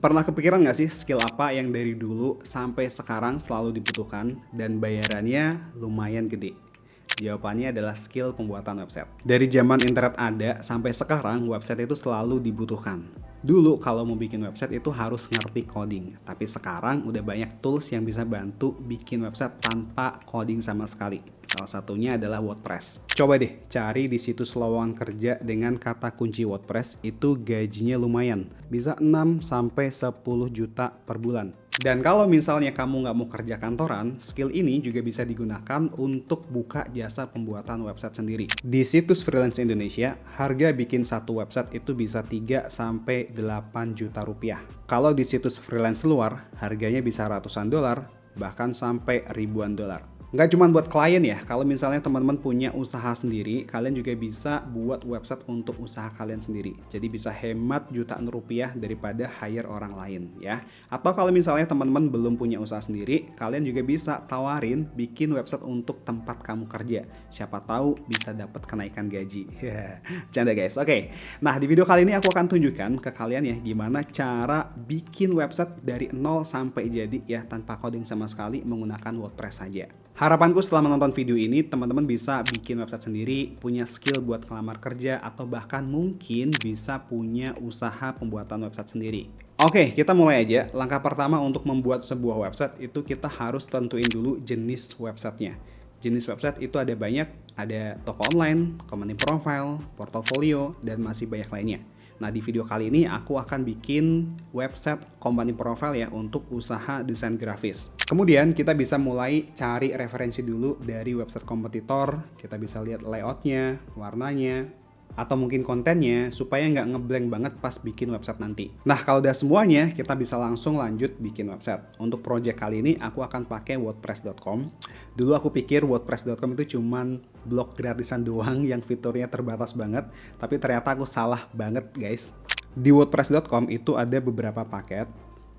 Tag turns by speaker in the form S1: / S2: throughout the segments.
S1: Pernah kepikiran nggak sih skill apa yang dari dulu sampai sekarang selalu dibutuhkan dan bayarannya lumayan gede? Jawabannya adalah skill pembuatan website. Dari zaman internet ada sampai sekarang website itu selalu dibutuhkan. Dulu kalau mau bikin website itu harus ngerti coding, tapi sekarang udah banyak tools yang bisa bantu bikin website tanpa coding sama sekali. Salah satunya adalah WordPress. Coba deh cari di situs lowongan kerja dengan kata kunci WordPress, itu gajinya lumayan. Bisa 6 sampai 10 juta per bulan. Dan kalau misalnya kamu nggak mau kerja kantoran, skill ini juga bisa digunakan untuk buka jasa pembuatan website sendiri. Di situs freelance Indonesia, harga bikin satu website itu bisa 3 sampai 8 juta rupiah. Kalau di situs freelance luar, harganya bisa ratusan dolar, bahkan sampai ribuan dolar. Nggak cuma buat klien ya, kalau misalnya teman-teman punya usaha sendiri, kalian juga bisa buat website untuk usaha kalian sendiri. Jadi bisa hemat jutaan rupiah daripada hire orang lain ya. Atau kalau misalnya teman-teman belum punya usaha sendiri, kalian juga bisa tawarin bikin website untuk tempat kamu kerja. Siapa tahu bisa dapat kenaikan gaji. Canda guys. Oke. Nah, di video kali ini aku akan tunjukkan ke kalian ya gimana cara bikin website dari nol sampai jadi ya tanpa coding sama sekali menggunakan WordPress saja. Harapanku setelah menonton video ini, teman-teman bisa bikin website sendiri, punya skill buat ngelamar kerja, atau bahkan mungkin bisa punya usaha pembuatan website sendiri. Oke, kita mulai aja. Langkah pertama untuk membuat sebuah website itu kita harus tentuin dulu jenis websitenya. Jenis website itu ada banyak, ada toko online, company profile, portofolio, dan masih banyak lainnya. Nah, di video kali ini aku akan bikin website company profile ya untuk usaha desain grafis. Kemudian kita bisa mulai cari referensi dulu dari website kompetitor. Kita bisa lihat layoutnya, warnanya, atau mungkin kontennya supaya nggak ngeblank banget pas bikin website nanti. Nah, kalau udah semuanya, kita bisa langsung lanjut bikin website. Untuk project kali ini aku akan pakai wordpress.com. Dulu aku pikir wordpress.com itu cuman blog gratisan doang yang fiturnya terbatas banget, tapi ternyata aku salah banget guys. Di wordpress.com itu ada beberapa paket.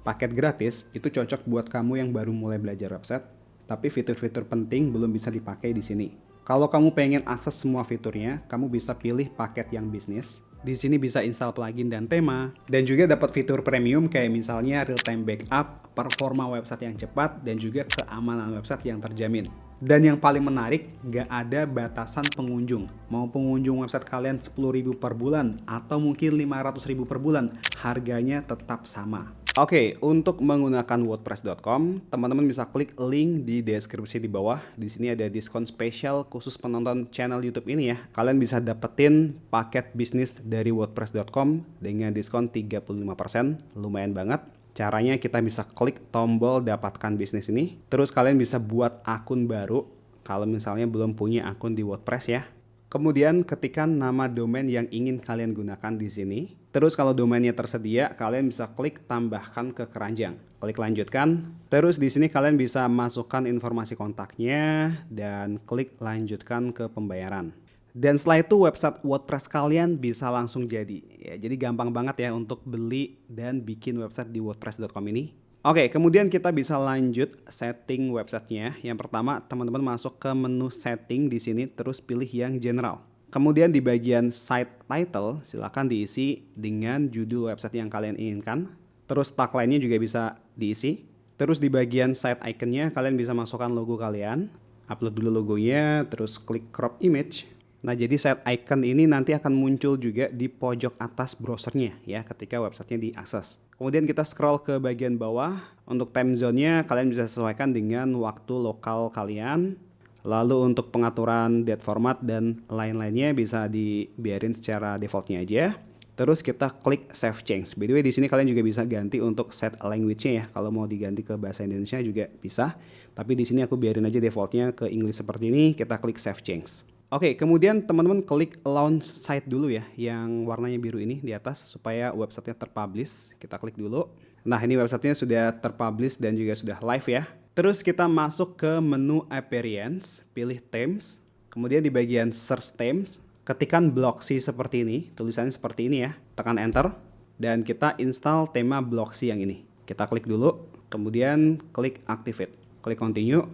S1: Paket gratis itu cocok buat kamu yang baru mulai belajar website, tapi fitur-fitur penting belum bisa dipakai di sini. Kalau kamu pengen akses semua fiturnya, kamu bisa pilih paket yang bisnis. Di sini bisa install plugin dan tema, dan juga dapat fitur premium kayak misalnya real-time backup, performa website yang cepat, dan juga keamanan website yang terjamin. Dan yang paling menarik, nggak ada batasan pengunjung. Mau pengunjung website kalian 10.000 per bulan, atau mungkin 500.000 per bulan, harganya tetap sama. Oke, untuk menggunakan wordpress.com, teman-teman bisa klik link di deskripsi di bawah. Di sini ada diskon spesial khusus penonton channel YouTube ini ya. Kalian bisa dapetin paket bisnis dari wordpress.com dengan diskon 35%, lumayan banget. Caranya kita bisa klik tombol dapatkan bisnis ini. Terus kalian bisa buat akun baru kalau misalnya belum punya akun di WordPress ya. Kemudian ketikkan nama domain yang ingin kalian gunakan di sini. Terus kalau domainnya tersedia, kalian bisa klik tambahkan ke keranjang. Klik lanjutkan. Terus di sini kalian bisa masukkan informasi kontaknya dan klik lanjutkan ke pembayaran. Dan setelah itu website WordPress kalian bisa langsung jadi. Ya, jadi gampang banget ya untuk beli dan bikin website di wordpress.com ini. Oke, kemudian kita bisa lanjut setting websitenya. Yang pertama, teman-teman masuk ke menu setting di sini, terus pilih yang general. Kemudian di bagian site title, silakan diisi dengan judul website yang kalian inginkan. Terus tagline-nya juga bisa diisi. Terus di bagian site icon-nya, kalian bisa masukkan logo kalian. Upload dulu logonya, terus klik crop image. Nah, jadi site icon ini nanti akan muncul juga di pojok atas browsernya ya ketika websitenya diakses. Kemudian kita scroll ke bagian bawah. Untuk time zone-nya kalian bisa sesuaikan dengan waktu lokal kalian. Lalu untuk pengaturan date format dan lain-lainnya bisa dibiarin secara defaultnya aja. Terus kita klik save change. By the way, di sini kalian juga bisa ganti untuk set language-nya ya. Kalau mau diganti ke bahasa Indonesia juga bisa. Tapi di sini aku biarin aja defaultnya ke English seperti ini. Kita klik save change. Oke, kemudian teman-teman klik launch site dulu ya, yang warnanya biru ini di atas supaya websitenya terpublish. Kita klik dulu. Nah, ini websitenya sudah terpublish dan juga sudah live ya. Terus kita masuk ke menu appearance, pilih themes. Kemudian di bagian search themes, ketikkan Blocksy seperti ini, tulisannya seperti ini ya. Tekan enter dan kita install tema Blocksy yang ini. Kita klik dulu, kemudian klik activate. Klik continue.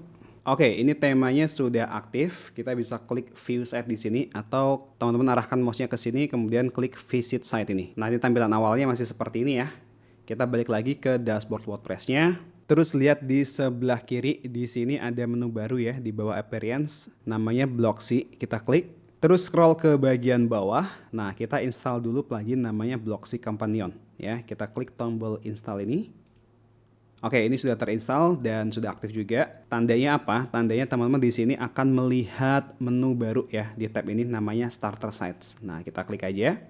S1: Oke, ini temanya sudah aktif. Kita bisa klik view site di sini atau teman-teman arahkan mouse-nya ke sini kemudian klik visit site ini. Nah, ini tampilan awalnya masih seperti ini ya. Kita balik lagi ke dashboard WordPress-nya. Terus lihat di sebelah kiri, di sini ada menu baru ya, di bawah Appearance, namanya Blocksy. Kita klik. Terus scroll ke bagian bawah. Nah, kita install dulu plugin namanya Blocksy Companion. Ya, kita klik tombol install ini. Oke, ini sudah terinstall dan sudah aktif juga. Tandanya apa? Tandanya teman-teman di sini akan melihat menu baru ya di tab ini namanya Starter Sites. Nah, kita klik aja.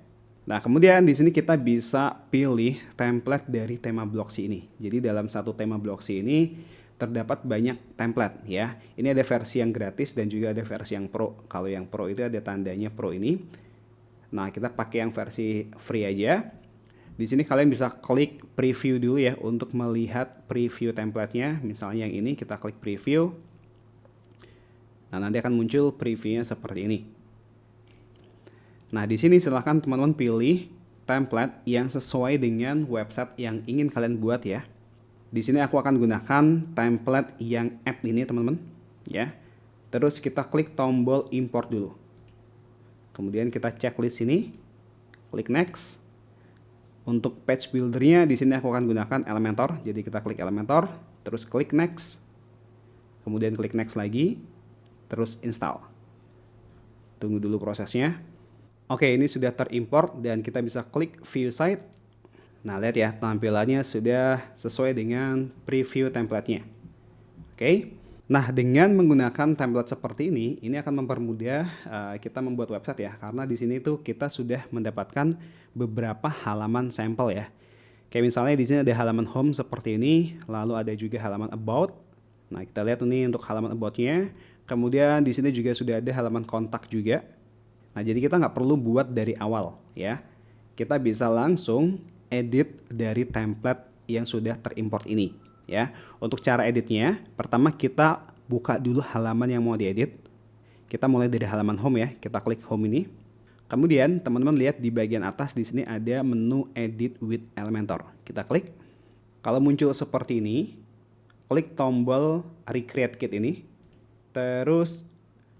S1: Nah, kemudian di sini kita bisa pilih template dari tema Blocksy ini. Jadi dalam satu tema Blocksy ini terdapat banyak template ya. Ini ada versi yang gratis dan juga ada versi yang pro. Kalau yang pro itu ada tandanya pro ini. Nah, kita pakai yang versi free aja. Di sini kalian bisa klik preview dulu ya untuk melihat preview template-nya. Misalnya yang ini kita klik preview. Nah, nanti akan muncul previewnya seperti ini. Nah, di sini silahkan teman-teman pilih template yang sesuai dengan website yang ingin kalian buat ya. Di sini aku akan gunakan template yang app ini teman-teman ya. Terus kita klik tombol import dulu. Kemudian kita checklist sini. Klik next. Untuk page buildernya di sini aku akan gunakan Elementor. Jadi kita klik Elementor, terus klik next. Kemudian klik next lagi, terus install. Tunggu dulu prosesnya. Oke, ini sudah terimport dan kita bisa klik view site. Nah, lihat ya, tampilannya sudah sesuai dengan preview template-nya. Oke. Nah, dengan menggunakan template seperti ini akan mempermudah kita membuat website ya, karena di sini tuh kita sudah mendapatkan beberapa halaman sampel ya. Kayak misalnya di sini ada halaman home seperti ini, lalu ada juga halaman about. Nah, kita lihat ini untuk halaman about-nya. Kemudian di sini juga sudah ada halaman kontak juga. Nah, jadi kita nggak perlu buat dari awal ya. Kita bisa langsung edit dari template yang sudah terimport ini. Ya, untuk cara editnya, pertama kita buka dulu halaman yang mau diedit. Kita mulai dari halaman home ya, kita klik home ini. Kemudian teman-teman lihat di bagian atas di sini ada menu edit with Elementor. Kita klik. Kalau muncul seperti ini, klik tombol recreate kit ini. Terus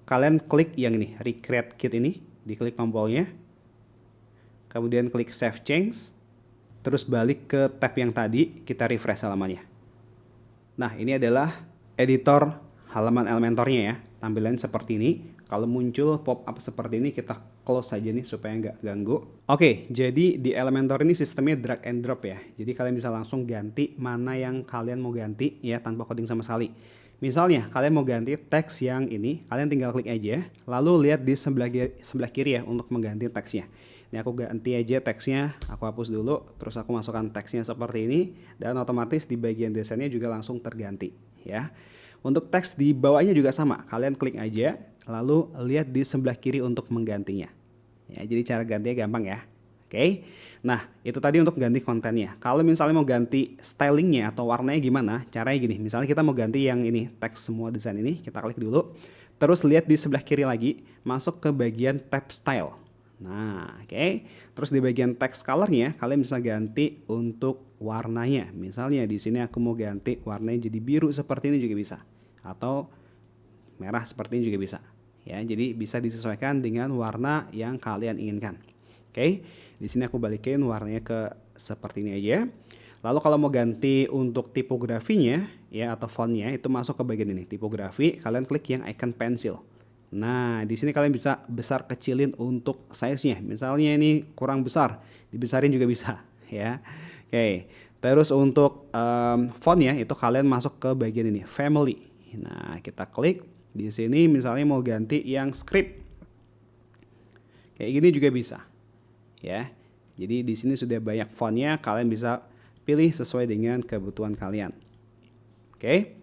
S1: kalian klik yang ini, recreate kit ini, diklik tombolnya. Kemudian klik save change. Terus balik ke tab yang tadi, kita refresh halamannya. Nah, ini adalah editor halaman Elementornya ya. Tampilannya seperti ini. Kalau muncul pop-up seperti ini, kita close saja nih supaya nggak ganggu. Oke, jadi di Elementor ini sistemnya drag and drop ya. Jadi kalian bisa langsung ganti mana yang kalian mau ganti ya tanpa coding sama sekali. Misalnya kalian mau ganti teks yang ini, kalian tinggal klik aja. Lalu lihat di sebelah kiri ya untuk mengganti teksnya. Ini aku ganti aja teksnya, aku hapus dulu, terus aku masukkan teksnya seperti ini, dan otomatis di bagian desainnya juga langsung terganti ya. Untuk teks di bawahnya juga sama, kalian klik aja, lalu lihat di sebelah kiri untuk menggantinya. Ya, jadi cara gantinya gampang ya. Oke, nah itu tadi untuk ganti kontennya. Kalau misalnya mau ganti stylingnya atau warnanya gimana, caranya gini, misalnya kita mau ganti yang ini, teks semua desain ini, kita klik dulu, terus lihat di sebelah kiri lagi, masuk ke bagian tab style. Nah, oke. Terus di bagian text colornya kalian bisa ganti untuk warnanya. Misalnya di sini aku mau ganti warnanya jadi biru seperti ini juga bisa, atau merah seperti ini juga bisa. Ya, jadi bisa disesuaikan dengan warna yang kalian inginkan. Oke. Di sini aku balikin warnanya ke seperti ini aja. Lalu kalau mau ganti untuk tipografinya ya atau fontnya itu masuk ke bagian ini, tipografi, kalian klik yang icon pensil. Nah, di sini kalian bisa besar kecilin untuk size-nya. Misalnya ini kurang besar, dibesarin juga bisa, ya. Oke. Terus untuk fontnya itu kalian masuk ke bagian ini, family. Nah, kita klik di sini. Misalnya mau ganti yang script, kayak gini juga bisa, ya. Jadi di sini sudah banyak fontnya, kalian bisa pilih sesuai dengan kebutuhan kalian. Oke.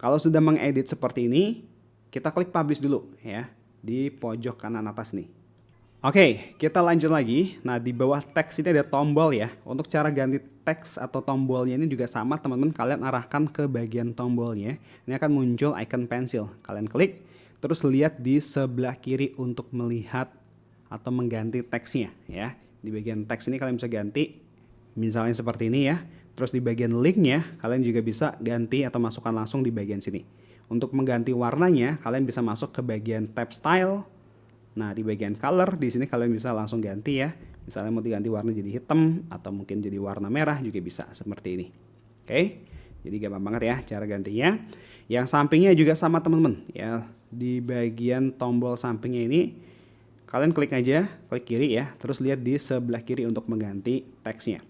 S1: Kalau sudah mengedit seperti ini, kita klik publish dulu ya di pojok kanan atas nih. Oke, kita lanjut lagi. Nah, di bawah teks ini ada tombol ya. Untuk cara ganti teks atau tombolnya ini juga sama teman-teman. Kalian arahkan ke bagian tombolnya. Ini akan muncul icon pensil. Kalian klik, terus lihat di sebelah kiri untuk melihat atau mengganti teksnya ya. Di bagian teks ini kalian bisa ganti. Misalnya seperti ini ya. Terus di bagian linknya kalian juga bisa ganti atau masukkan langsung di bagian sini. Untuk mengganti warnanya, kalian bisa masuk ke bagian tab style. Nah, di bagian color di sini kalian bisa langsung ganti ya. Misalnya mau diganti warna jadi hitam atau mungkin jadi warna merah juga bisa seperti ini. Oke, jadi gampang banget ya cara gantinya. Yang sampingnya juga sama teman-teman ya. Di bagian tombol sampingnya ini kalian klik aja, klik kiri ya. Terus lihat di sebelah kiri untuk mengganti teksnya.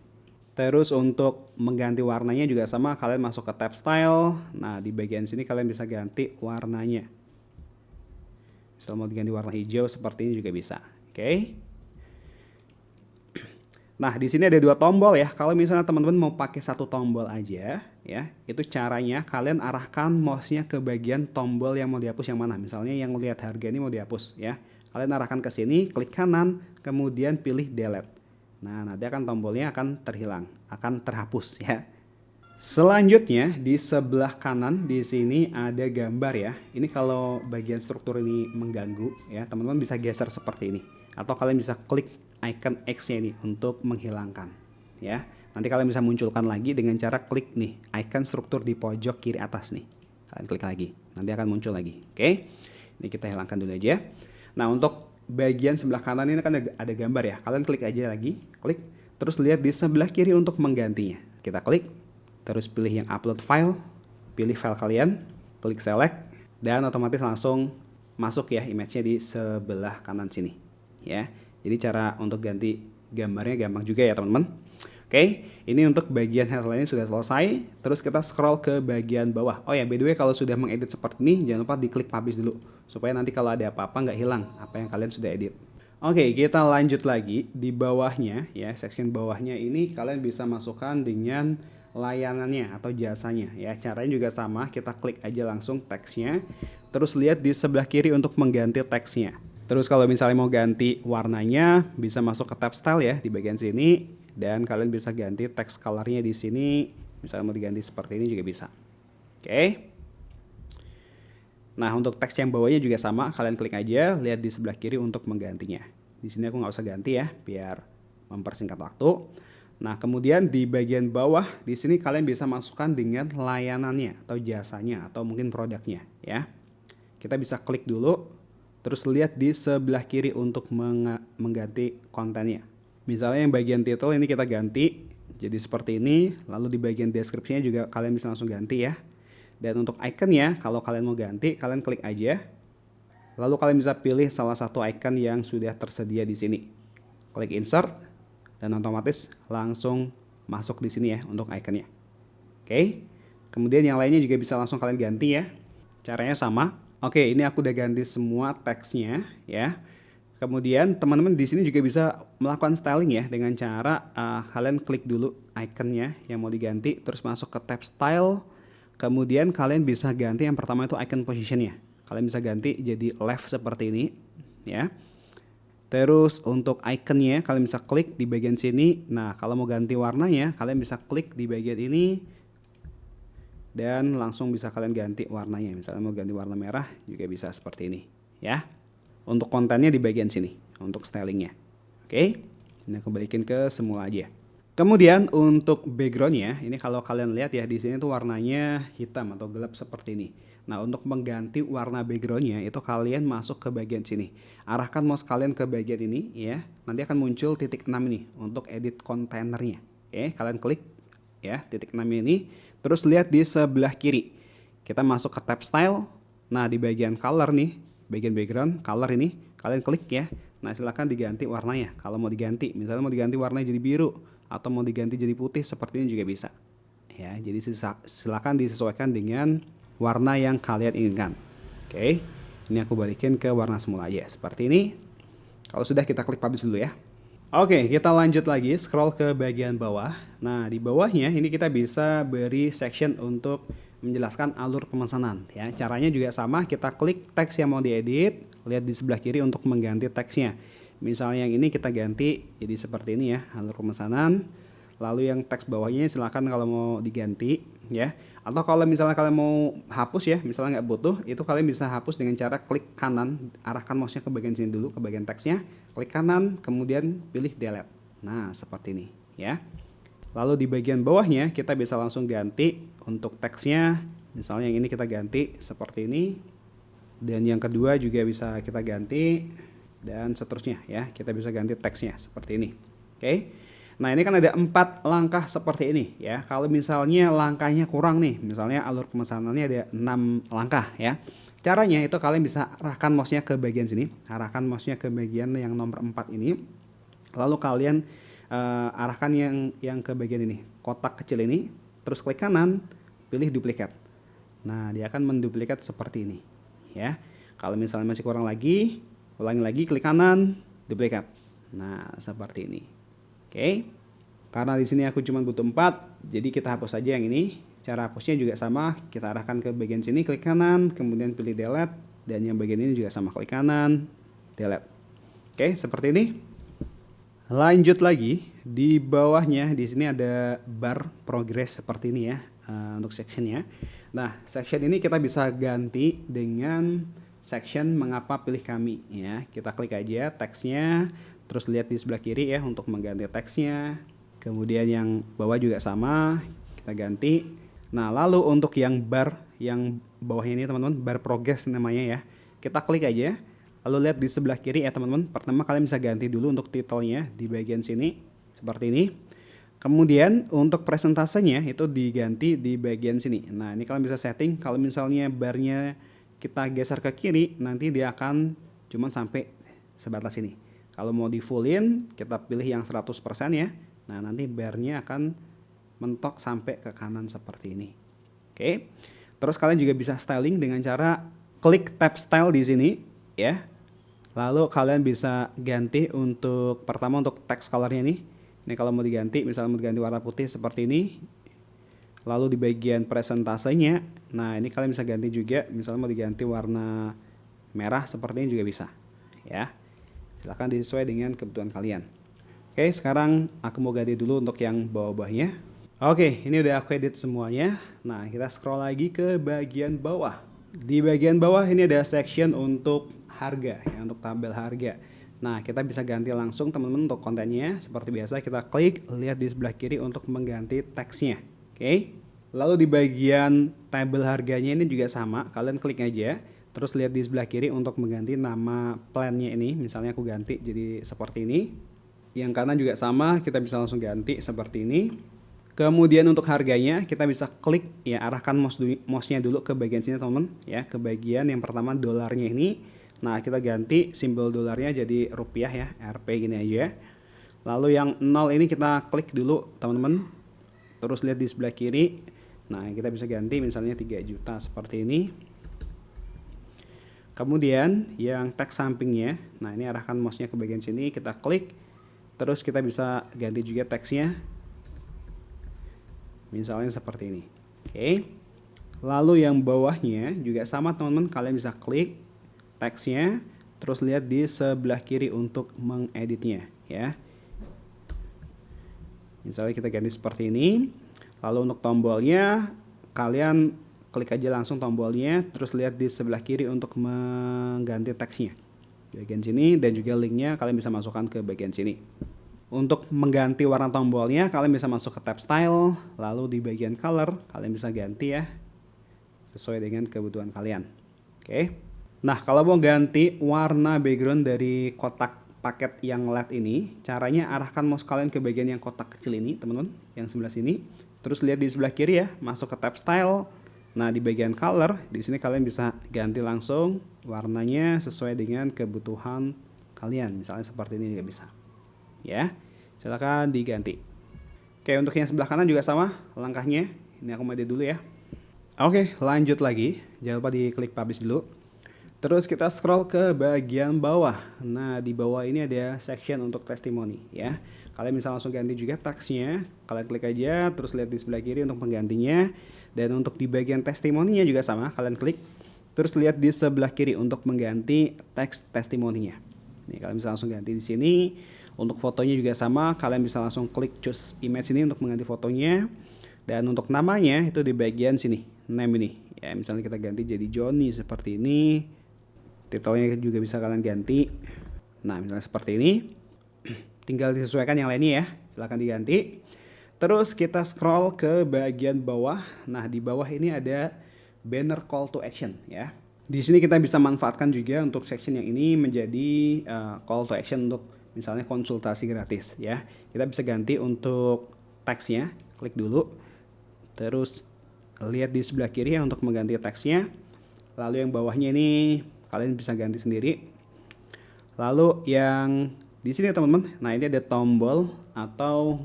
S1: Terus untuk mengganti warnanya juga sama, kalian masuk ke tab style. Nah, di bagian sini kalian bisa ganti warnanya. Misal mau diganti warna hijau seperti ini juga bisa. Oke. Nah, di sini ada 2 tombol ya. Kalau misalnya teman-teman mau pakai 1 tombol aja ya, itu caranya kalian arahkan mouse-nya ke bagian tombol yang mau dihapus yang mana. Misalnya yang lihat harga ini mau dihapus ya. Kalian arahkan ke sini, klik kanan, kemudian pilih delete. Nah, nanti akan tombolnya akan terhilang, akan terhapus ya. Selanjutnya di sebelah kanan di sini ada gambar ya. Ini kalau bagian struktur ini mengganggu ya, teman-teman bisa geser seperti ini. Atau kalian bisa klik icon X-nya ini untuk menghilangkan ya. Nanti kalian bisa munculkan lagi dengan cara klik nih icon struktur di pojok kiri atas nih. Kalian klik lagi, nanti akan muncul lagi. Oke. Ini kita hilangkan dulu aja. Nah, untuk bagian sebelah kanan ini kan ada gambar ya. Kalian klik aja lagi, klik. Terus lihat di sebelah kiri untuk menggantinya. Kita klik, terus pilih yang upload file, pilih file kalian, klik select, dan otomatis langsung masuk ya image-nya di sebelah kanan sini. Ya, jadi cara untuk ganti gambarnya gampang juga ya teman-teman. Oke, ini untuk bagian headline sudah selesai. Terus kita scroll ke bagian bawah. Oh ya, by the way kalau sudah mengedit seperti ini, jangan lupa diklik publish dulu. Supaya nanti kalau ada apa-apa nggak hilang apa yang kalian sudah edit. Oke, kita lanjut lagi. Di bawahnya, ya, section bawahnya ini kalian bisa masukkan dengan layanannya atau jasanya. Ya, caranya juga sama. Kita klik aja langsung teksnya. Terus lihat di sebelah kiri untuk mengganti teksnya. Terus kalau misalnya mau ganti warnanya, bisa masuk ke tab style ya di bagian sini. Dan kalian bisa ganti text colornya di sini. Misalnya mau diganti seperti ini juga bisa. Oke. Nah, untuk teks yang bawahnya juga sama. Kalian klik aja, lihat di sebelah kiri untuk menggantinya. Di sini aku nggak usah ganti ya, biar mempersingkat waktu. Nah, kemudian di bagian bawah, di sini kalian bisa masukkan dengan layanannya atau jasanya atau mungkin produknya ya. Kita bisa klik dulu, terus lihat di sebelah kiri untuk mengganti kontennya. Misalnya yang bagian title ini kita ganti jadi seperti ini, lalu di bagian deskripsinya juga kalian bisa langsung ganti ya. Dan untuk iconnya, kalau kalian mau ganti, kalian klik aja. Lalu kalian bisa pilih salah satu icon yang sudah tersedia di sini. Klik insert, dan otomatis langsung masuk di sini ya untuk iconnya. Oke, kemudian yang lainnya juga bisa langsung kalian ganti ya. Caranya sama. Oke, ini aku udah ganti semua teksnya ya. Kemudian teman-teman di sini juga bisa melakukan styling ya dengan cara kalian klik dulu iconnya yang mau diganti, terus masuk ke tab style. Kemudian kalian bisa ganti yang pertama itu icon positionnya. Kalian bisa ganti jadi left seperti ini ya. Terus untuk iconnya kalian bisa klik di bagian sini. Nah, kalau mau ganti warnanya kalian bisa klik di bagian ini dan langsung bisa kalian ganti warnanya. Misalnya mau ganti warna merah juga bisa seperti ini ya. Untuk kontennya di bagian sini, untuk stylingnya. Oke, ini aku balikin ke semula aja. Kemudian untuk backgroundnya, ini kalau kalian lihat ya di sini tuh warnanya hitam atau gelap seperti ini. Nah, untuk mengganti warna backgroundnya itu kalian masuk ke bagian sini. Arahkan mouse kalian ke bagian ini ya. Nanti akan muncul titik 6 ini untuk edit kontainernya. Oke, kalian klik ya titik 6 ini. Terus lihat di sebelah kiri. Kita masuk ke tab style. Nah, di bagian color nih, bagian background color ini kalian klik ya. Nah, silahkan diganti warnanya. Kalau mau diganti, misalnya mau diganti warnanya jadi biru atau mau diganti jadi putih seperti ini juga bisa. Ya, jadi silahkan disesuaikan dengan warna yang kalian inginkan. Oke, ini aku balikin ke warna semula aja seperti ini. Kalau sudah kita klik publish dulu ya. Oke, kita lanjut lagi scroll ke bagian bawah. Nah, di bawahnya ini kita bisa beri section untuk menjelaskan alur pemesanan ya. Caranya juga sama, kita klik teks yang mau diedit, lihat di sebelah kiri untuk mengganti teksnya. Misalnya yang ini kita ganti jadi seperti ini ya, alur pemesanan. Lalu yang teks bawahnya silakan kalau mau diganti ya. Atau kalau misalnya kalian mau hapus ya, misalnya nggak butuh, itu kalian bisa hapus dengan cara klik kanan, arahkan mouse-nya ke bagian sini dulu, ke bagian teksnya, klik kanan, kemudian pilih delete. Nah, seperti ini ya. Lalu di bagian bawahnya kita bisa langsung ganti untuk teksnya. Misalnya yang ini kita ganti seperti ini. Dan yang kedua juga bisa kita ganti. dan seterusnya ya. Kita bisa ganti teksnya seperti ini. Oke. Nah, ini kan ada 4 langkah seperti ini ya. Kalau misalnya langkahnya kurang nih, misalnya alur pemesanannya ada 6 langkah ya. Caranya itu kalian bisa arahkan mouse-nya ke bagian sini, arahkan mouse-nya ke bagian yang nomor 4 ini. Lalu kalian arahkan yang ke bagian ini, kotak kecil ini, terus klik kanan, pilih duplikat. Nah, dia akan menduplikat seperti ini ya. Kalau misalnya masih kurang lagi, ulangi lagi, klik kanan, duplikat. Nah, seperti ini. Oke. Karena di sini aku cuma butuh 4, jadi kita hapus saja yang ini. Cara hapusnya juga sama, kita arahkan ke bagian sini, klik kanan, kemudian pilih delete, dan yang bagian ini juga sama, klik kanan, delete. Oke, seperti ini. Lanjut lagi, di bawahnya di sini ada bar progress seperti ini ya, untuk sectionnya. Nah, section ini kita bisa ganti dengan section mengapa pilih kami ya. Kita klik aja teksnya, terus lihat di sebelah kiri ya untuk mengganti teksnya. Kemudian yang bawah juga sama, kita ganti. Nah, lalu untuk yang bar yang bawahnya ini teman-teman, bar progress namanya ya. Kita klik aja. Lalu lihat di sebelah kiri ya teman-teman. Pertama kalian bisa ganti dulu untuk titelnya di bagian sini seperti ini. Kemudian untuk presentasenya itu diganti di bagian sini. Nah, ini kalian bisa setting kalau misalnya barnya kita geser ke kiri, nanti dia akan cuman sampai sebatas ini. Kalau mau di fullin, kita pilih yang 100% ya. Nah, nanti barnya akan mentok sampai ke kanan seperti ini. Oke. Terus kalian juga bisa styling dengan cara klik tab style di sini ya. Lalu kalian bisa ganti untuk pertama untuk text colornya nih. Ini kalau mau diganti, misalnya mau diganti warna putih seperti ini. Lalu di bagian presentasenya, nah ini kalian bisa ganti juga, misalnya mau diganti warna merah seperti ini juga bisa ya. Silahkan disesuai dengan kebutuhan kalian. Oke, sekarang aku mau ganti dulu untuk yang bawah-bawahnya. Oke, ini udah aku edit semuanya. Nah, kita scroll lagi ke bagian bawah. Di bagian bawah ini ada section untuk harga ya, untuk tabel harga. Nah, kita bisa ganti langsung teman-teman untuk kontennya. Seperti biasa kita klik, lihat di sebelah kiri untuk mengganti teksnya. Oke. Lalu di bagian tabel harganya ini juga sama, kalian klik aja. Terus lihat di sebelah kiri untuk mengganti nama plannya ini. Misalnya aku ganti jadi seperti ini. Yang kanan juga sama, kita bisa langsung ganti seperti ini. Kemudian untuk harganya kita bisa klik ya, arahkan mouse-nya dulu ke bagian sini teman-teman ya, ke bagian yang pertama dolarnya ini. Nah, kita ganti simbol dolarnya jadi rupiah ya, Rp gini aja. Lalu yang 0 ini kita klik dulu teman-teman. Terus lihat di sebelah kiri. Nah, kita bisa ganti misalnya 3 juta seperti ini. Kemudian yang teks sampingnya, nah ini arahkan mouse-nya ke bagian sini, kita klik. Terus kita bisa ganti juga teksnya. Misalnya seperti ini. Oke. Lalu yang bawahnya juga sama teman-teman, kalian bisa klik teksnya, terus lihat di sebelah kiri untuk mengeditnya ya. Misalnya kita ganti seperti ini. Lalu untuk tombolnya kalian klik aja langsung tombolnya, terus lihat di sebelah kiri untuk mengganti teksnya di bagian sini, dan juga linknya kalian bisa masukkan ke bagian sini. Untuk mengganti warna tombolnya kalian bisa masuk ke tab style, lalu di bagian color kalian bisa ganti ya sesuai dengan kebutuhan kalian. Oke. Nah, kalau mau ganti warna background dari kotak paket yang LED ini, caranya arahkan mouse kalian ke bagian yang kotak kecil ini teman-teman, yang sebelah sini. Terus lihat di sebelah kiri ya, masuk ke tab style. Nah, di bagian color, di sini kalian bisa ganti langsung warnanya sesuai dengan kebutuhan kalian. Misalnya seperti ini juga bisa. Ya, silakan diganti. Oke, untuk yang sebelah kanan juga sama langkahnya. Ini aku edit dulu ya. Oke, lanjut lagi. Jangan lupa diklik publish dulu. Terus kita scroll ke bagian bawah. Nah, di bawah ini ada section untuk testimoni ya. Kalian bisa langsung ganti juga teksnya. Kalian klik aja, terus lihat di sebelah kiri untuk penggantinya. Dan untuk di bagian testimoninya juga sama, kalian klik. Terus lihat di sebelah kiri untuk mengganti teks testimoninya. Nih, kalian bisa langsung ganti di sini. Untuk fotonya juga sama, kalian bisa langsung klik choose image ini untuk mengganti fotonya. Dan untuk namanya itu di bagian sini, name ini. Ya, misalnya kita ganti jadi Johnny seperti ini. Titelnya juga bisa kalian ganti. Nah, misalnya seperti ini. Tinggal disesuaikan yang lainnya ya. Silahkan diganti. Terus kita scroll ke bagian bawah. Nah, di bawah ini ada banner call to action ya. Di sini kita bisa manfaatkan juga untuk section yang ini menjadi call to action untuk misalnya konsultasi gratis ya. Kita bisa ganti untuk teksnya, klik dulu. Terus lihat di sebelah kiri ya untuk mengganti teksnya. Lalu yang bawahnya ini kalian bisa ganti sendiri. Lalu yang di sini teman-teman, nah ini ada tombol atau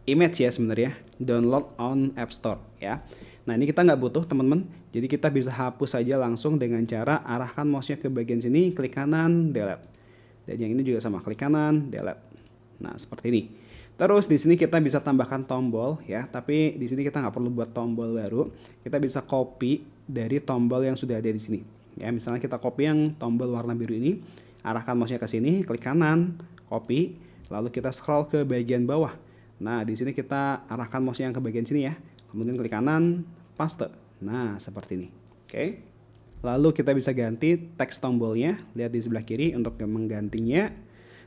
S1: image ya sebenarnya, download on App Store ya. Nah ini kita nggak butuh teman-teman, jadi kita bisa hapus saja langsung dengan cara arahkan mouse-nya ke bagian sini, klik kanan, delete. Dan yang ini juga sama, klik kanan, delete. Nah seperti ini. Terus di sini kita bisa tambahkan tombol ya, tapi di sini kita nggak perlu buat tombol baru. Kita bisa copy dari tombol yang sudah ada di sini. Ya misalnya kita copy yang tombol warna biru ini, arahkan mouse-nya ke sini, klik kanan, copy, lalu kita scroll ke bagian bawah. Nah di sini kita arahkan mouse-nya yang ke bagian sini ya. Kemudian klik kanan, paste. Nah, seperti ini. Oke. Lalu kita bisa ganti teks tombolnya. Lihat di sebelah kiri untuk menggantinya.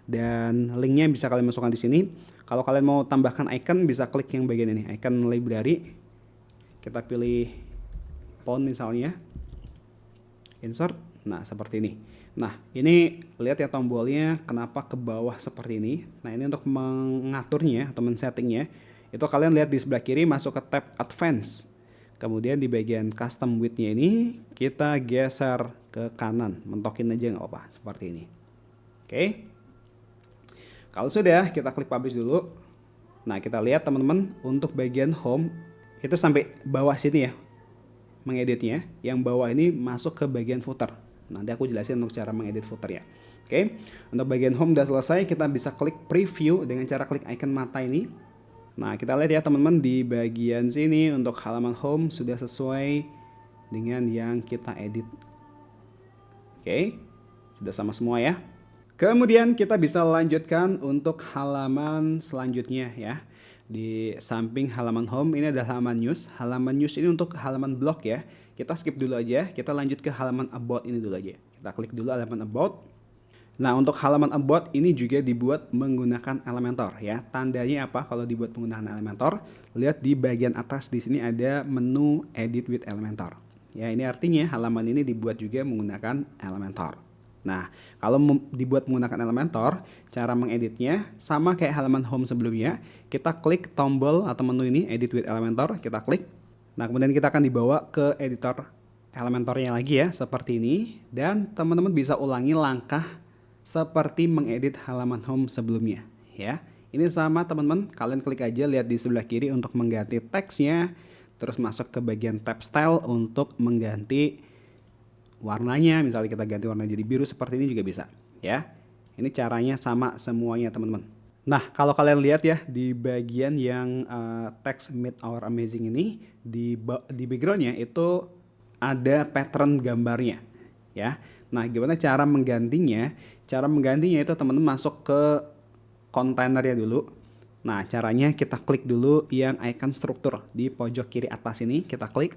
S1: Dan linknya bisa kalian masukkan di sini. Kalau kalian mau tambahkan icon, bisa klik yang bagian ini, icon library. Kita pilih font misalnya. Insert. Nah, seperti ini. Nah, ini lihat ya tombolnya kenapa ke bawah seperti ini. Nah, ini untuk mengaturnya atau men-settingnya. Itu kalian lihat di sebelah kiri masuk ke tab Advance. Kemudian di bagian custom width-nya ini kita geser ke kanan, mentokin aja nggak apa-apa seperti ini. Oke. Kalau sudah, kita klik publish dulu. Nah, kita lihat teman-teman untuk bagian home itu sampai bawah sini ya. Mengeditnya, yang bawah ini masuk ke bagian footer. Nanti aku jelasin untuk cara mengedit footer ya. Oke. Untuk bagian home udah selesai, kita bisa klik preview dengan cara klik icon mata ini. Nah, kita lihat ya teman-teman di bagian sini untuk halaman home sudah sesuai dengan yang kita edit. Oke, sudah sama semua ya. Kemudian kita bisa lanjutkan untuk halaman selanjutnya ya. Di samping halaman home ini ada halaman news. Halaman news ini untuk halaman blog ya. Kita skip dulu aja, kita lanjut ke halaman about ini dulu aja. Kita klik dulu halaman about. Nah, untuk halaman about ini juga dibuat menggunakan Elementor ya. Tandanya apa kalau dibuat menggunakan Elementor? Lihat di bagian atas di sini ada menu Edit with Elementor. Ya, ini artinya halaman ini dibuat juga menggunakan Elementor. Nah, kalau dibuat menggunakan Elementor, cara mengeditnya sama kayak halaman home sebelumnya. Kita klik tombol atau menu ini Edit with Elementor, kita klik. Nah, kemudian kita akan dibawa ke editor Elementornya lagi ya, seperti ini. Dan teman-teman bisa ulangi langkah seperti mengedit halaman home sebelumnya ya. Ini sama teman-teman, kalian klik aja lihat di sebelah kiri untuk mengganti teksnya, terus masuk ke bagian tab style untuk mengganti warnanya, misalnya kita ganti warna jadi biru seperti ini juga bisa ya. Ini caranya sama semuanya teman-teman. Nah, kalau kalian lihat ya di bagian yang text Meet Our Amazing ini di backgroundnya itu ada pattern gambarnya ya. Nah, gimana cara menggantinya? Cara menggantinya itu teman-teman masuk ke kontainernya dulu. Nah, caranya kita klik dulu yang icon struktur di pojok kiri atas ini, kita klik.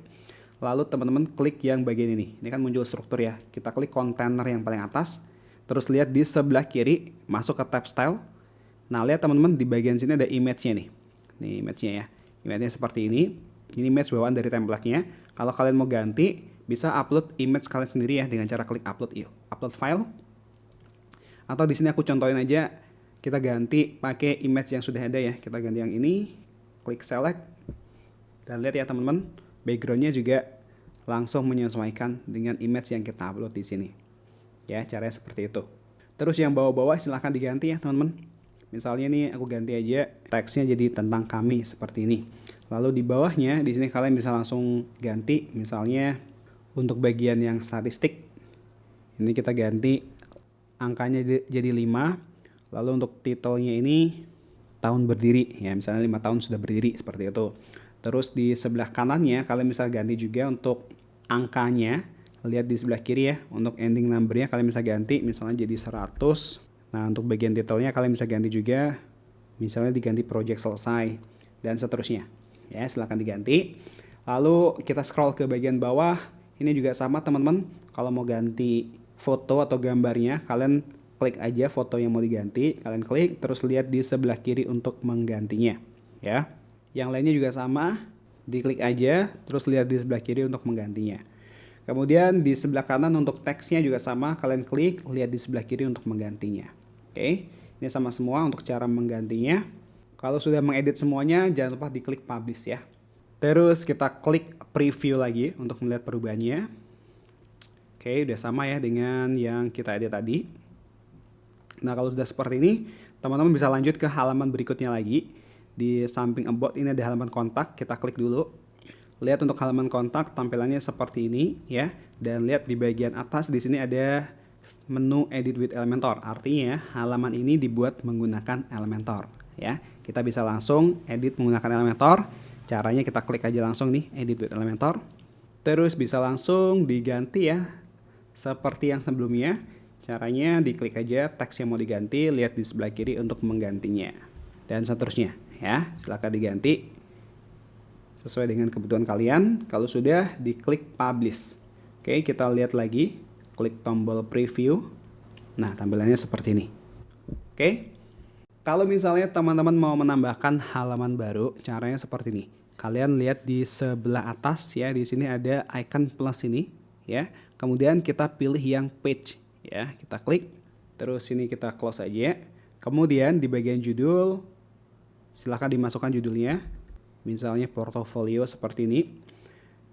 S1: Lalu teman-teman klik yang bagian ini. Ini kan muncul struktur ya. Kita klik kontainer yang paling atas. Terus lihat di sebelah kiri, masuk ke tab style. Nah, lihat teman-teman di bagian sini ada image-nya nih. Nih image-nya ya. Image-nya seperti ini. Ini image bawaan dari template-nya. Kalau kalian mau ganti, bisa upload image kalian sendiri ya dengan cara klik upload file. Atau di sini aku contohin aja, kita ganti pakai image yang sudah ada ya. Kita ganti yang ini, klik select. Dan lihat ya teman-teman, backgroundnya juga langsung menyesuaikan dengan image yang kita upload di sini. Ya, caranya seperti itu. Terus yang bawah-bawah silahkan diganti ya teman-teman. Misalnya nih aku ganti aja teksnya jadi tentang kami seperti ini. Lalu di bawahnya di sini kalian bisa langsung ganti, misalnya untuk bagian yang statistik ini kita ganti angkanya jadi 5. Lalu untuk titelnya ini tahun berdiri ya, misalnya 5 tahun sudah berdiri seperti itu. Terus di sebelah kanannya kalian bisa ganti juga untuk angkanya. Lihat di sebelah kiri ya, untuk ending numbernya kalian bisa ganti misalnya jadi 100. Nah, untuk bagian titelnya kalian bisa ganti juga, misalnya diganti project selesai dan seterusnya. Ya, silahkan diganti. Lalu kita scroll ke bagian bawah. Ini juga sama teman-teman. Kalau mau ganti foto atau gambarnya, kalian klik aja foto yang mau diganti, kalian klik, terus lihat di sebelah kiri untuk menggantinya ya. Yang lainnya juga sama, diklik aja, terus lihat di sebelah kiri untuk menggantinya. Kemudian di sebelah kanan untuk teksnya juga sama, kalian klik, lihat di sebelah kiri untuk menggantinya. Oke, ini sama semua untuk cara menggantinya. Kalau sudah mengedit semuanya, jangan lupa diklik publish ya. Terus kita klik preview lagi untuk melihat perubahannya. Oke, udah sama ya dengan yang kita edit tadi. Nah, kalau sudah seperti ini, teman-teman bisa lanjut ke halaman berikutnya lagi. Di samping about ini ada halaman kontak, kita klik dulu. Lihat untuk halaman kontak tampilannya seperti ini ya. Dan lihat di bagian atas di sini ada menu edit with Elementor. Artinya halaman ini dibuat menggunakan Elementor ya. Kita bisa langsung edit menggunakan Elementor. Caranya kita klik aja langsung nih edit with Elementor. Terus bisa langsung diganti ya. Seperti yang sebelumnya. Caranya diklik aja teks yang mau diganti, lihat di sebelah kiri untuk menggantinya. Dan seterusnya ya. Silakan diganti sesuai dengan kebutuhan kalian. Kalau sudah, diklik publish. Oke, kita lihat lagi. Klik tombol preview. Nah, tampilannya seperti ini. Oke. Kalau misalnya teman-teman mau menambahkan halaman baru, caranya seperti ini. Kalian lihat di sebelah atas ya, di sini ada icon plus ini ya. Kemudian kita pilih yang page ya, kita klik. Terus sini kita close aja. Kemudian di bagian judul silakan dimasukkan judulnya. Misalnya portofolio seperti ini.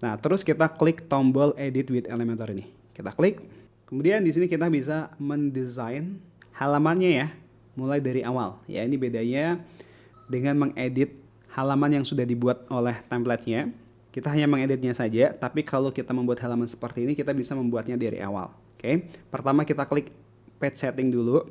S1: Nah, terus kita klik tombol edit with Elementor ini. Kita klik. Kemudian di sini kita bisa mendesain halamannya ya, mulai dari awal. Ya, ini bedanya dengan mengedit halaman yang sudah dibuat oleh template-nya. Kita hanya mengeditnya saja, tapi kalau kita membuat halaman seperti ini, kita bisa membuatnya dari awal. Oke. Pertama kita klik page setting dulu.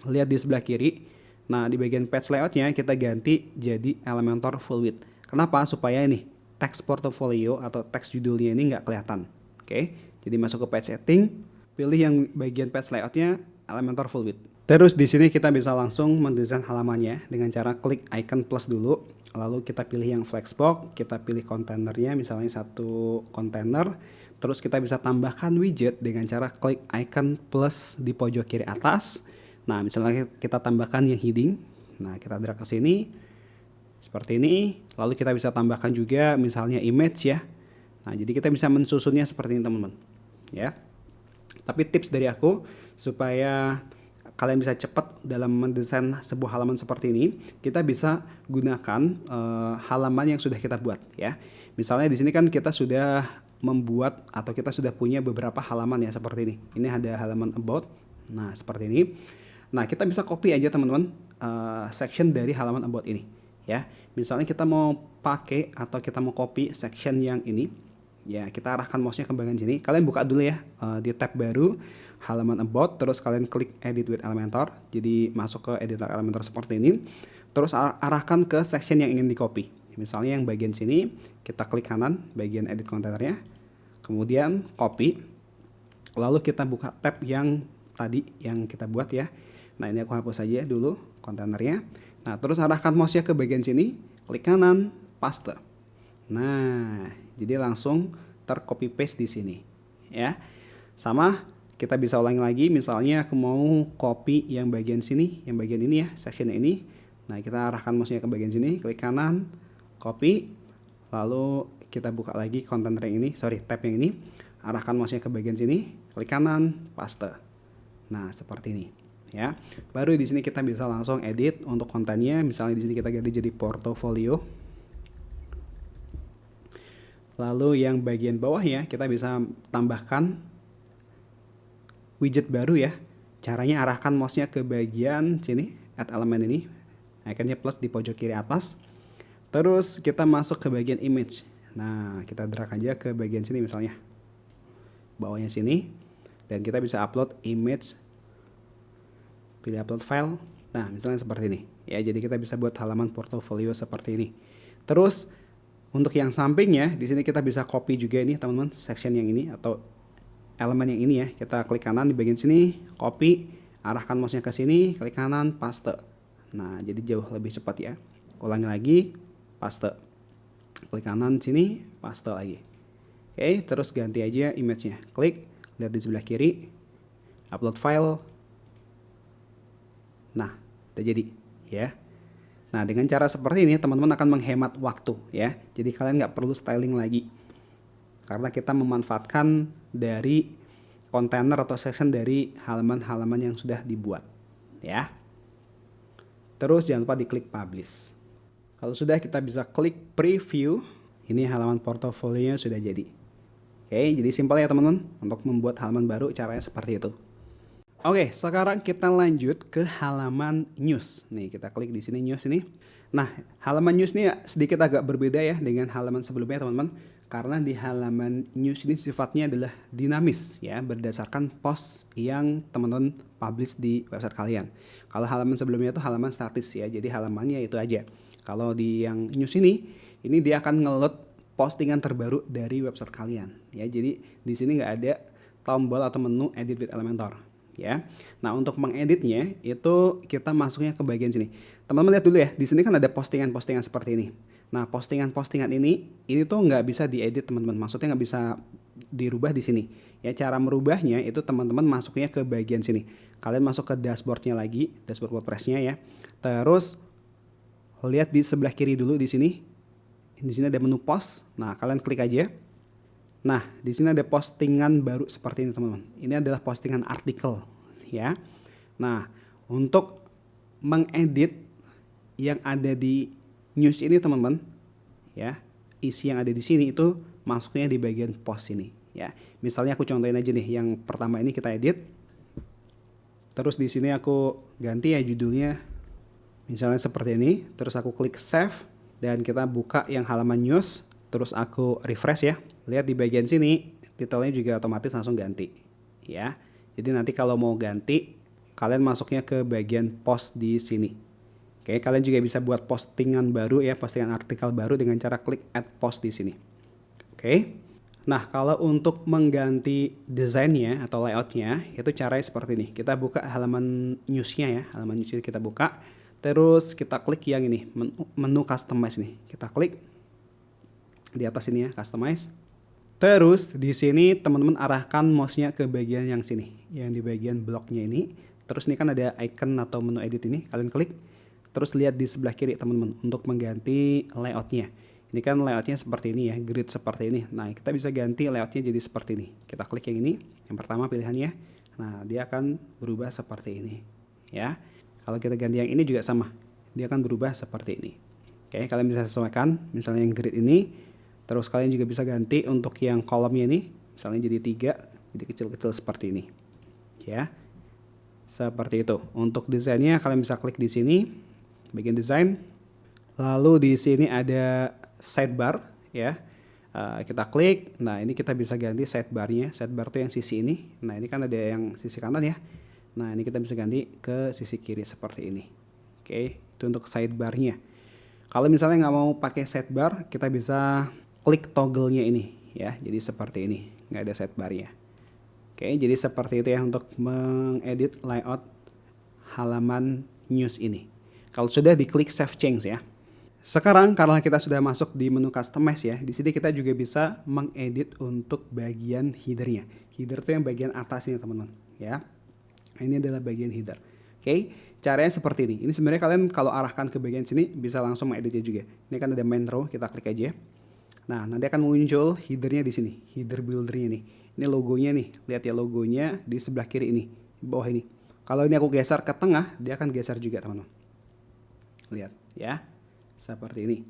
S1: Lihat di sebelah kiri. Nah, di bagian page layoutnya kita ganti jadi Elementor full width. Kenapa? Supaya ini teks portofolio atau teks judulnya ini nggak kelihatan. Oke, jadi masuk ke page setting, pilih yang bagian page layoutnya Elementor full width. Terus di sini kita bisa langsung mendesain halamannya dengan cara klik icon plus dulu. Lalu kita pilih yang flexbox, kita pilih kontainernya, misalnya satu kontainer. Terus kita bisa tambahkan widget dengan cara klik icon plus di pojok kiri atas. Nah, misalnya kita tambahkan yang heading. Nah, kita drag ke sini. Seperti ini. Lalu kita bisa tambahkan juga misalnya image ya. Nah, jadi kita bisa mensusunnya seperti ini teman-teman. Ya. Tapi tips dari aku supaya kalian bisa cepat dalam mendesain sebuah halaman seperti ini, kita bisa gunakan halaman yang sudah kita buat ya. Misalnya di sini kan kita sudah membuat atau kita sudah punya beberapa halaman ya seperti ini. Ini ada halaman about. Nah, seperti ini. Nah, kita bisa copy aja teman-teman section dari halaman about ini ya. Misalnya kita mau pakai atau kita mau copy section yang ini ya, kita arahkan mouse-nya ke bagian sini. Kalian buka dulu ya di tab baru halaman about, terus kalian klik edit with Elementor. Jadi masuk ke editor Elementor seperti ini. Terus arahkan ke section yang ingin di copy. Misalnya yang bagian sini, kita klik kanan bagian edit kontainernya. Kemudian copy. Lalu kita buka tab yang tadi yang kita buat ya. Nah, ini aku hapus saja dulu kontainernya. Nah, terus arahkan mouse-nya ke bagian sini, klik kanan, paste. Nah, jadi langsung tercopy paste di sini ya. Sama kita bisa ulangi lagi, misalnya aku mau copy yang bagian sini, yang bagian ini ya, section ini. Nah, kita arahkan mouse-nya ke bagian sini, klik kanan, copy. Lalu kita buka lagi kontainer yang ini, tab yang ini. Arahkan mouse-nya ke bagian sini, klik kanan, paste. Nah, seperti ini. Ya, baru di sini kita bisa langsung edit untuk kontennya. Misalnya di sini kita ganti jadi portofolio. Lalu yang bagian bawah ya, kita bisa tambahkan widget baru ya. Caranya arahkan mouse-nya ke bagian sini, add element ini, ikonnya plus di pojok kiri atas. Terus kita masuk ke bagian image. Nah, kita drag aja ke bagian sini misalnya, bawahnya sini, dan kita bisa upload image. Pilih upload file. Nah, misalnya seperti ini. Ya, jadi kita bisa buat halaman portofolio seperti ini. Terus untuk yang sampingnya, di sini kita bisa copy juga ini, teman-teman, section yang ini atau elemen yang ini ya. Kita klik kanan di bagian sini, copy, arahkan mouse-nya ke sini, klik kanan, paste. Nah, jadi jauh lebih cepat ya. Ulangi lagi, paste. Klik kanan sini, paste lagi. Oke, terus ganti aja image-nya. Klik, lihat di sebelah kiri, upload file. Nah, udah jadi ya. Nah, dengan cara seperti ini teman-teman akan menghemat waktu ya. Jadi kalian nggak perlu styling lagi. karena kita memanfaatkan dari kontainer atau section dari halaman-halaman yang sudah dibuat, ya. Terus jangan lupa diklik publish. Kalau sudah, kita bisa klik preview. Ini halaman portofolionya sudah jadi. Oke, jadi simpel ya teman-teman. Untuk membuat halaman baru caranya seperti itu. Oke, sekarang kita lanjut ke halaman news. Nih, kita klik di sini news ini. Nah, halaman news ini sedikit agak berbeda ya dengan halaman sebelumnya teman-teman. Karena di halaman news ini sifatnya adalah dinamis ya, berdasarkan post yang teman-teman publish di website kalian. Kalau halaman sebelumnya itu halaman statis ya, jadi halamannya itu aja. Kalau di yang news ini dia akan nge-load postingan terbaru dari website kalian ya. Jadi di sini nggak ada tombol atau menu edit with Elementor ya. Nah, untuk mengeditnya itu kita masuknya ke bagian sini. Teman-teman lihat dulu ya, di sini kan ada postingan-postingan seperti ini. Nah, postingan-postingan ini tuh nggak bisa diedit teman-teman. Maksudnya nggak bisa dirubah di sini. Ya, cara merubahnya itu teman-teman masuknya ke bagian sini. Kalian masuk ke dashboardnya lagi, dashboard WordPress-nya ya. Terus lihat di sebelah kiri dulu di sini. Di sini ada menu post. Nah, kalian klik aja. Nah, di sini ada postingan baru seperti ini teman-teman. Ini adalah postingan artikel ya. Nah, untuk mengedit yang ada di news ini teman-teman ya, isi yang ada di sini itu masuknya di bagian post ini ya. Misalnya aku contohin aja nih, yang pertama ini kita edit. Terus di sini aku ganti ya judulnya. Misalnya seperti ini, terus aku klik save dan kita buka yang halaman news, terus aku refresh ya. Lihat di bagian sini, titelnya juga otomatis langsung ganti ya. Jadi nanti kalau mau ganti, kalian masuknya ke bagian post di sini. Oke, kalian juga bisa buat postingan baru ya, postingan artikel baru dengan cara klik add post di sini. Oke. Nah, kalau untuk mengganti desainnya atau layoutnya, itu caranya seperti ini. Kita buka halaman newsnya ya, halaman news kita buka. Terus kita klik yang ini, menu customize nih. Kita klik di atas ini ya, customize. Terus di sini teman-teman arahkan mouse-nya ke bagian yang sini, yang di bagian bloknya ini. Terus ini kan ada icon atau menu edit ini, kalian klik. Terus lihat di sebelah kiri teman-teman untuk mengganti layoutnya. Ini kan layoutnya seperti ini ya, grid seperti ini. Nah, kita bisa ganti layoutnya jadi seperti ini. Kita klik yang ini, yang pertama pilihannya. Nah, dia akan berubah seperti ini ya. Kalau kita ganti yang ini juga sama, dia akan berubah seperti ini. Oke, kalian bisa sesuaikan, misalnya yang grid ini. Terus kalian juga bisa ganti untuk yang kolomnya ini, misalnya jadi 3, jadi kecil-kecil seperti ini. Ya. Seperti itu. Untuk desainnya kalian bisa klik di sini, bagian desain. Lalu di sini ada sidebar ya. Kita klik. Nah, ini kita bisa ganti sidebarnya. Sidebar itu yang sisi ini. Nah, ini kan ada yang sisi kanan ya. Nah, ini kita bisa ganti ke sisi kiri seperti ini. Oke, itu untuk sidebarnya. Kalau misalnya nggak mau pakai sidebar, kita bisa klik toggle-nya ini ya. Jadi seperti ini, nggak ada sidebarnya. Oke, jadi seperti itu ya untuk mengedit layout halaman news ini. Kalau sudah, diklik save change ya. Sekarang karena kita sudah masuk di menu customize ya, di sini kita juga bisa mengedit untuk bagian headernya. Header itu yang bagian atas ini teman-teman ya. Ini adalah bagian header. Oke, caranya seperti ini. Ini sebenarnya kalian kalau arahkan ke bagian sini bisa langsung mengeditnya juga. Ini kan ada main row, kita klik aja. Nah, nanti akan muncul headernya di sini, header buildernya nih. Ini logonya nih, lihat ya logonya di sebelah kiri ini, di bawah ini. Kalau ini aku geser ke tengah, dia akan geser juga teman-teman. Lihat ya, seperti ini.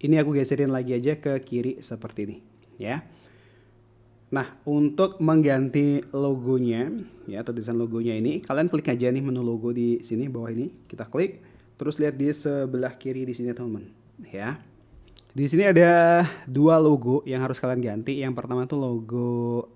S1: Ini aku geserin lagi aja ke kiri seperti ini, ya. Nah, untuk mengganti logonya ya atau desain logonya ini, kalian klik aja nih menu logo di sini bawah ini, kita klik, terus lihat di sebelah kiri di sini teman-teman, ya. Di sini ada 2 logo yang harus kalian ganti. Yang pertama tuh logo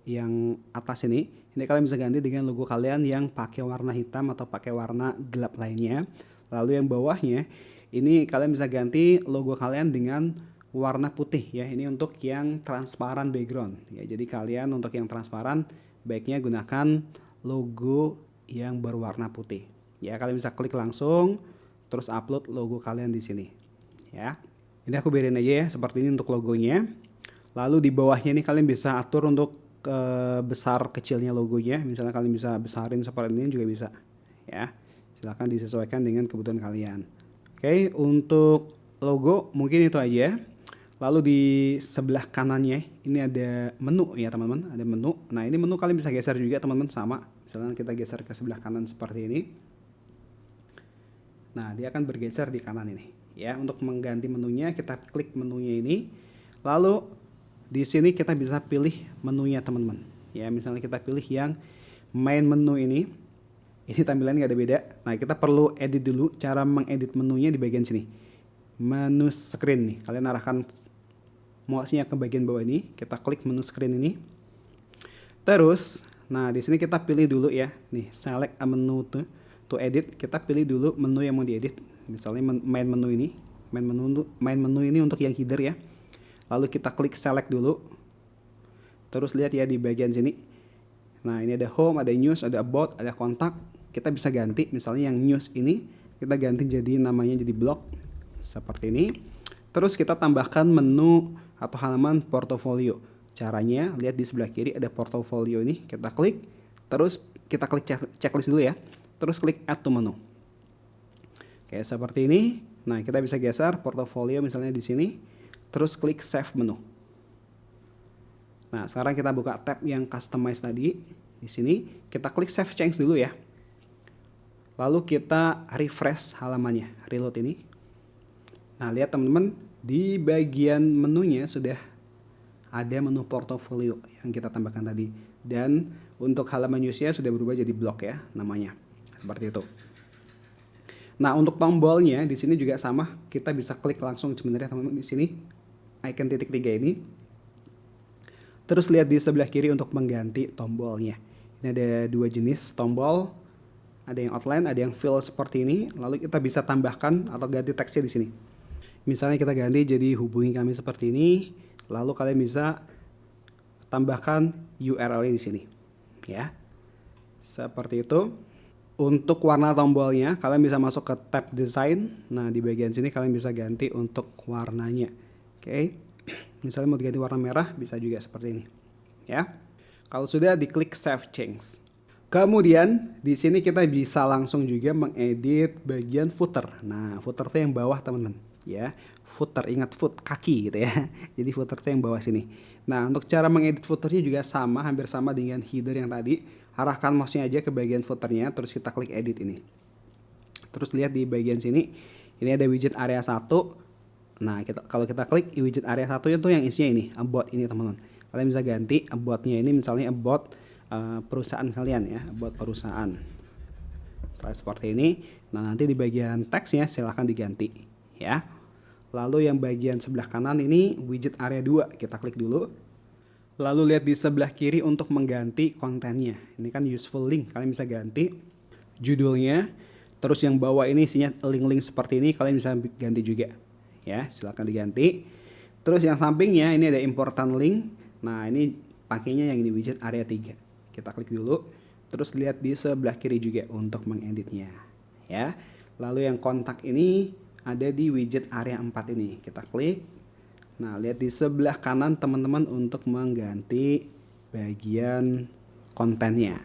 S1: yang atas ini. Ini kalian bisa ganti dengan logo kalian yang pakai warna hitam atau pakai warna gelap lainnya. Lalu yang bawahnya ini kalian bisa ganti logo kalian dengan warna putih ya. Ini untuk yang transparan background ya. Jadi kalian untuk yang transparan baiknya gunakan logo yang berwarna putih. Ya, kalian bisa klik langsung terus upload logo kalian di sini. Ya. Ini aku biarin aja ya seperti ini untuk logonya. Lalu di bawahnya ini kalian bisa atur untuk besar kecilnya logonya. Misalnya kalian bisa besarin seperti ini juga bisa ya. Silahkan disesuaikan dengan kebutuhan kalian. Oke, untuk logo mungkin itu aja. Lalu di sebelah kanannya ini ada menu ya teman-teman, ada menu. Nah ini menu kalian bisa geser juga teman-teman, sama. Misalnya kita geser ke sebelah kanan seperti ini. Nah dia akan bergeser di kanan ini. Ya, untuk mengganti menunya kita klik menunya ini. Lalu di sini kita bisa pilih menunya teman-teman. Ya misalnya kita pilih yang main menu ini. Ini tampilannya nggak ada beda. Nah kita perlu edit dulu. Cara mengedit menunya di bagian sini. Menu screen nih. Kalian arahkan mouse-nya ke bagian bawah ini, kita klik menu screen ini. Terus, nah di sini kita pilih dulu ya, nih select a menu to edit. Kita pilih dulu menu yang mau diedit. Misalnya main menu ini, main menu ini untuk yang header ya. Lalu kita klik select dulu. Terus lihat ya di bagian sini. Nah ini ada home, ada news, ada about, ada kontak. Kita bisa ganti, misalnya yang news ini kita ganti jadi namanya jadi blog seperti ini. Terus kita tambahkan menu atau halaman portofolio. Caranya lihat di sebelah kiri ada portofolio ini, kita klik, terus kita klik checklist dulu ya. Terus klik add to menu. Kayak seperti ini. Nah, kita bisa geser portofolio misalnya di sini, terus klik save menu. Nah, sekarang kita buka tab yang customize tadi. Di sini kita klik save change dulu ya. Lalu kita refresh halamannya, reload ini. Nah, lihat teman-teman, di bagian menunya sudah ada menu portofolio yang kita tambahkan tadi. Dan untuk halaman newsnya sudah berubah jadi blog ya namanya. Seperti itu. Nah, untuk tombolnya di sini juga sama. Kita bisa klik langsung sebenarnya teman-teman di sini. Icon titik 3 ini. Terus lihat di sebelah kiri untuk mengganti tombolnya. Ini ada dua jenis tombol. Ada yang outline, ada yang fill seperti ini. Lalu kita bisa tambahkan atau ganti teksnya di sini. Misalnya kita ganti jadi hubungi kami seperti ini, lalu kalian bisa tambahkan URL-nya di sini, ya. Seperti itu. Untuk warna tombolnya, kalian bisa masuk ke tab design. Nah, di bagian sini kalian bisa ganti untuk warnanya. Oke. Misalnya mau diganti warna merah, bisa juga seperti ini, ya. Kalau sudah diklik save change. Kemudian di sini kita bisa langsung juga mengedit bagian footer. Nah, footer itu yang bawah teman-teman. Ya, footer, ingat foot, kaki gitu ya. Jadi footer itu yang bawah sini. Nah, untuk cara mengedit footernya juga sama, hampir sama dengan header yang tadi. Arahkan mouse-nya aja ke bagian footernya, terus kita klik edit ini. Terus lihat di bagian sini, ini ada widget area 1. Nah, kalau kita klik widget area 1 itu yang isinya ini, about ini teman-teman. Kalian bisa ganti about-nya ini misalnya about perusahaan kalian ya, about perusahaan. Misalnya seperti ini. Nah, nanti di bagian teksnya silahkan diganti. Ya. Lalu yang bagian sebelah kanan ini widget area 2, kita klik dulu. Lalu lihat di sebelah kiri untuk mengganti kontennya. Ini kan useful link, kalian bisa ganti judulnya. Terus yang bawah ini isinya link-link seperti ini, kalian bisa ganti juga. Ya, silakan diganti. Terus yang sampingnya ini ada important link. Nah, ini pakainya yang di widget area 3. Kita klik dulu. Terus lihat di sebelah kiri juga untuk mengeditnya. Ya. Lalu yang kontak ini ada di widget area 4 ini. Kita klik. Nah, lihat di sebelah kanan teman-teman untuk mengganti bagian kontennya.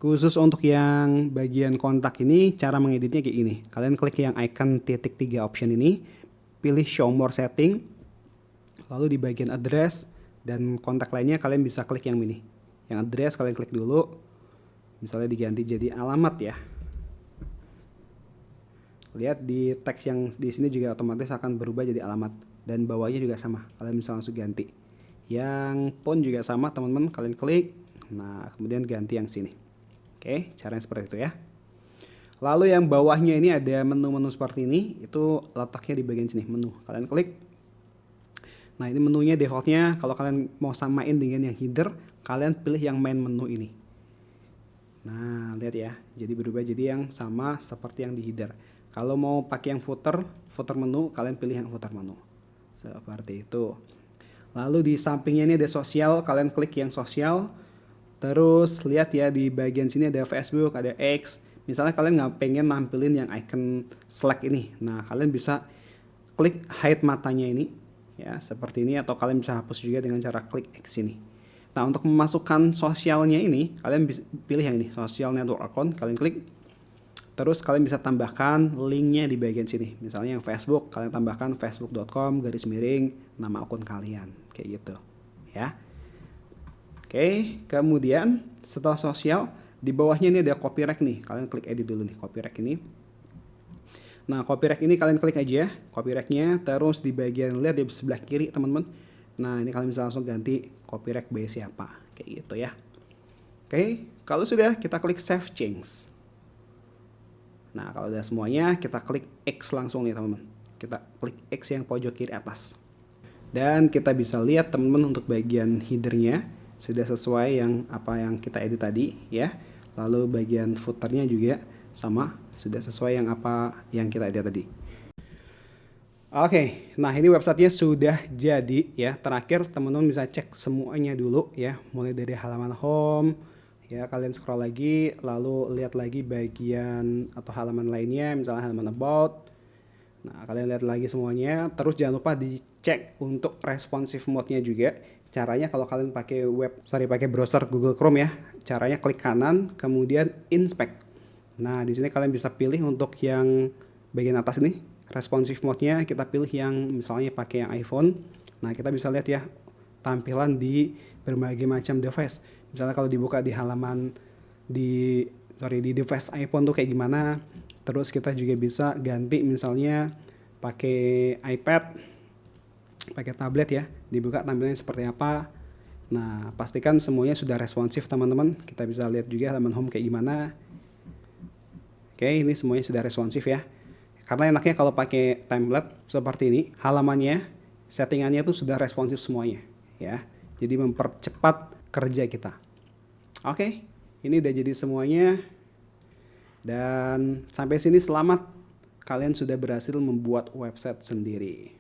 S1: Khusus untuk yang bagian kontak ini, cara mengeditnya kayak gini. Kalian klik yang icon titik 3 option ini, pilih show more setting. Lalu di bagian address dan kontak lainnya kalian bisa klik yang ini. Yang address kalian klik dulu. Misalnya diganti jadi alamat ya. Lihat di teks yang di sini juga otomatis akan berubah jadi alamat, dan bawahnya juga sama. Kalian bisa langsung ganti. Yang font juga sama teman-teman, kalian klik. Nah, kemudian ganti yang sini. Oke, caranya seperti itu ya. Lalu yang bawahnya ini ada menu-menu seperti ini, itu letaknya di bagian sini, menu. Kalian klik. Nah, ini menunya defaultnya kalau kalian mau samain dengan yang header, kalian pilih yang main menu ini. Nah, lihat ya. Jadi berubah jadi yang sama seperti yang di header. Kalau mau pakai yang footer menu, kalian pilih yang footer menu. Seperti itu. Lalu di sampingnya ini ada sosial, kalian klik yang sosial. Terus lihat ya di bagian sini ada Facebook, ada X. Misalnya kalian nggak pengen nampilin yang icon Slack ini. Nah, kalian bisa klik hide matanya ini. Ya, seperti ini. Atau kalian bisa hapus juga dengan cara klik X ini. Nah, untuk memasukkan sosialnya ini, kalian bisa pilih yang ini, social network account. Kalian klik. Terus kalian bisa tambahkan linknya di bagian sini. Misalnya yang Facebook, kalian tambahkan facebook.com/, nama akun kalian. Kayak gitu. Ya. Oke, kemudian setelah sosial, di bawahnya ini ada copyright nih. Kalian klik edit dulu nih copyright ini. Nah, copyright ini kalian klik aja copyright-nya, terus di bagian lihat di sebelah kiri, teman-teman. Nah, ini kalian bisa langsung ganti copyright by siapa. Kayak gitu ya. Oke, kalau sudah kita klik save change. Nah, kalau udah semuanya, kita klik X langsung nih teman-teman. Kita klik X yang pojok kiri atas. Dan kita bisa lihat teman-teman untuk bagian headernya sudah sesuai yang apa yang kita edit tadi ya. Lalu bagian footernya juga sama, sudah sesuai yang apa yang kita edit tadi. Oke, nah ini websitenya sudah jadi ya. Terakhir teman-teman bisa cek semuanya dulu ya, mulai dari halaman home, ya kalian scroll lagi, lalu lihat lagi bagian atau halaman lainnya, misalnya halaman about. Nah, kalian lihat lagi semuanya, terus jangan lupa dicek untuk responsive mode-nya juga. Caranya kalau kalian pakai pakai browser Google Chrome ya, caranya klik kanan, kemudian inspect. Nah, di sini kalian bisa pilih untuk yang bagian atas ini, responsive mode-nya kita pilih yang misalnya pakai yang iPhone. Nah, kita bisa lihat ya tampilan di berbagai macam device. Misalnya kalau dibuka di halaman di device iPhone tuh kayak gimana. Terus kita juga bisa ganti misalnya pakai iPad, pakai tablet ya, dibuka tampilannya seperti apa. Nah, pastikan semuanya sudah responsif teman-teman. Kita bisa lihat juga halaman home kayak gimana. Oke, ini semuanya sudah responsif ya. Karena enaknya kalau pakai template seperti ini, halamannya, settingannya tuh sudah responsif semuanya ya. Jadi mempercepat kerja kita. Oke, ini udah jadi semuanya. Dan sampai sini selamat, kalian sudah berhasil membuat website sendiri.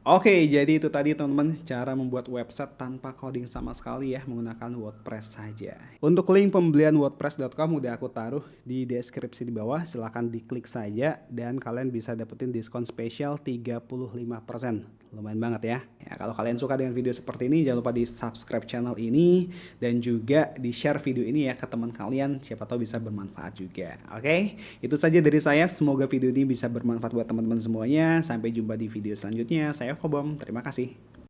S1: Oke, jadi itu tadi teman-teman cara membuat website tanpa coding sama sekali ya, menggunakan WordPress saja. Untuk link pembelian wordpress.com udah aku taruh di deskripsi di bawah, silahkan diklik saja dan kalian bisa dapetin diskon spesial 35%. Lumayan banget ya. Ya, kalau kalian suka dengan video seperti ini, jangan lupa di subscribe channel ini dan juga di share video ini ya ke teman kalian, siapa tahu bisa bermanfaat juga. Oke, itu saja dari saya. Semoga video ini bisa bermanfaat buat teman-teman semuanya. Sampai jumpa di video selanjutnya. Saya Kobom, terima kasih.